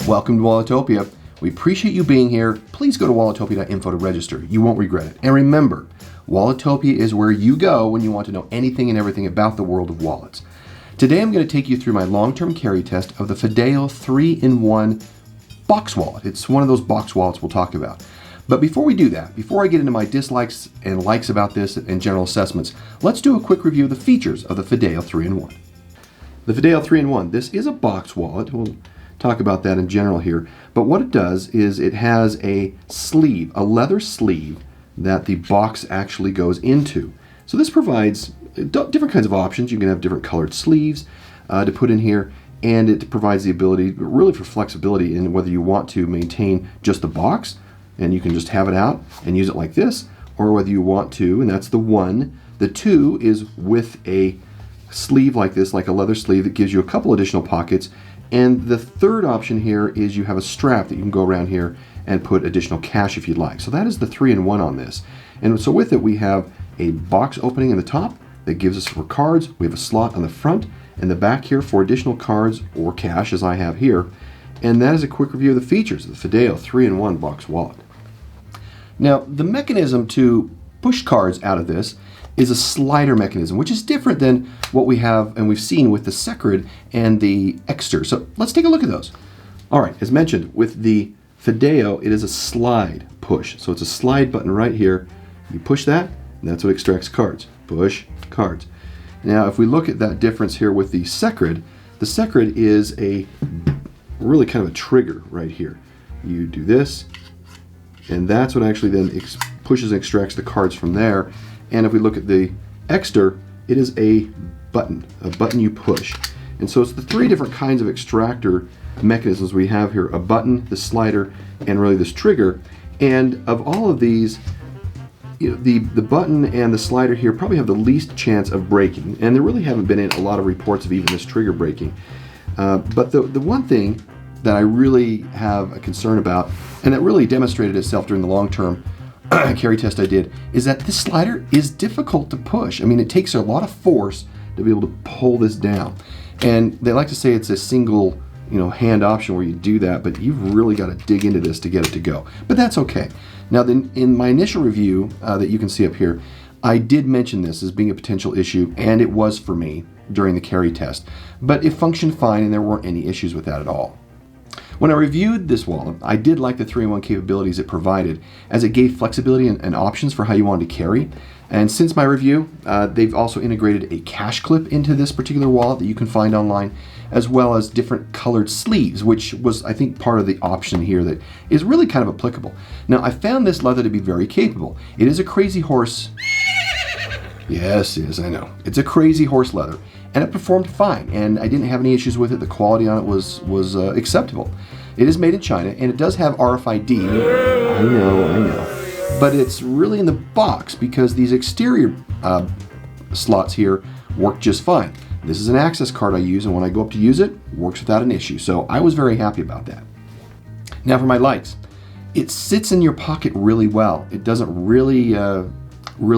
Welcome to Walletopia. We appreciate you being here. Please go to walletopia.info to register. You won't regret it. And remember, Walletopia is where you go when you want to know anything and everything about the world of wallets. Today I'm going to take you through my long-term carry test of the FIDELO 3-in-1 box wallet. It's one of those box wallets we'll talk about. But before we do that, before I get into my dislikes and likes about this and general assessments, let's do a quick review of the features of the FIDELO 3-in-1. The FIDELO 3-in-1, this is a box wallet. We'll talk about that in general here. But what it does is it has a sleeve, a leather sleeve that the box actually goes into. So this provides different kinds of options. You can have different colored sleeves to put in here, and it provides the ability really for flexibility in whether you want to maintain just the box and you can just have it out and use it like this, or whether you want to, and that's the one. The two is with a sleeve like this, like a leather sleeve that gives you a couple additional pockets. And the third option here is you have a strap that you can go around here and put additional cash if you'd like. So that is the 3-in-1 on this. And so with it, we have a box opening in the top that gives us for cards. We have a slot on the front and the back here for additional cards or cash, as I have here. And that is a quick review of the features of the FIDELO 3-in-1 box wallet. Now, the mechanism to push cards out of this is a slider mechanism, which is different than what we have and we've seen with the Secret and the Exter. So let's take a look at those. All right, as mentioned, with the FIDELO, it is a slide push. So it's a slide button right here. You push that, and that's what extracts cards. Push cards. Now, if we look at that difference here with the Secret is a really kind of a trigger right here. You do this, and that's what actually then pushes and extracts the cards from there. And if we look at the Exter, it is a button you push. And so it's the three different kinds of extractor mechanisms we have here: a button, the slider, and really this trigger. And of all of these, you know, the button and the slider here probably have the least chance of breaking. And there really haven't been a lot of reports of even this trigger breaking. But the one thing that I really have a concern about, and that really demonstrated itself during the long-term carry test I did, is that this slider is difficult to push. I mean, it takes a lot of force to be able to pull this down. And they like to say it's a single, hand option where you do that, but you've really got to dig into this to get it to go. But that's okay. Now, then, in my initial review that you can see up here, I did mention this as being a potential issue, and it was for me during the carry test. But it functioned fine, and there weren't any issues with that at all. When I reviewed this wallet, I did like the 3-in-1 capabilities it provided, as it gave flexibility and options for how you wanted to carry. And since my review, they've also integrated a cash clip into this particular wallet that you can find online, as well as different colored sleeves, which was, I think, part of the option here that is really kind of applicable. Now, I found this leather to be very capable. It is a Crazy Horse. Yes, I know. It's a Crazy Horse leather, and it performed fine, and I didn't have any issues with it. The quality on it was acceptable. It is made in China, and it does have RFID. I know. But it's really in the box because these exterior slots here work just fine. This is an access card I use, and when I go up to use it, it works without an issue. So I was very happy about that. Now for my likes. It sits in your pocket really well. It doesn't really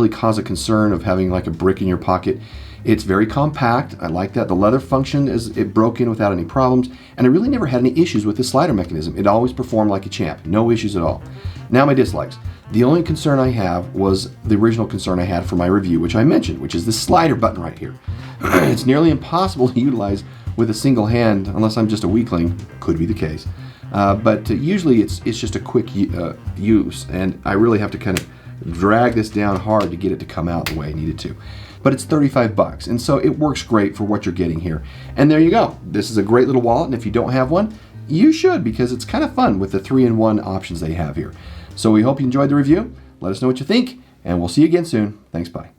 cause a concern of having like a brick in your pocket. It's very compact. I like that. The leather function it broke in without any problems, and I really never had any issues with the slider mechanism. It always performed like a champ. No issues at all. Now my dislikes. The only concern I have was the original concern I had for my review, which I mentioned, which is this slider button right here. It's nearly impossible to utilize with a single hand, unless I'm just a weakling. Could be the case. But usually it's just a quick use, and I really have to kind of drag this down hard to get it to come out the way I need it to. But it's $35, and so it works great for what you're getting here. And there you go. This is a great little wallet, and if you don't have one, you should, because it's kind of fun with the 3-in-1 options they have here. So we hope you enjoyed the review. Let us know what you think, and we'll see you again soon. Thanks, bye.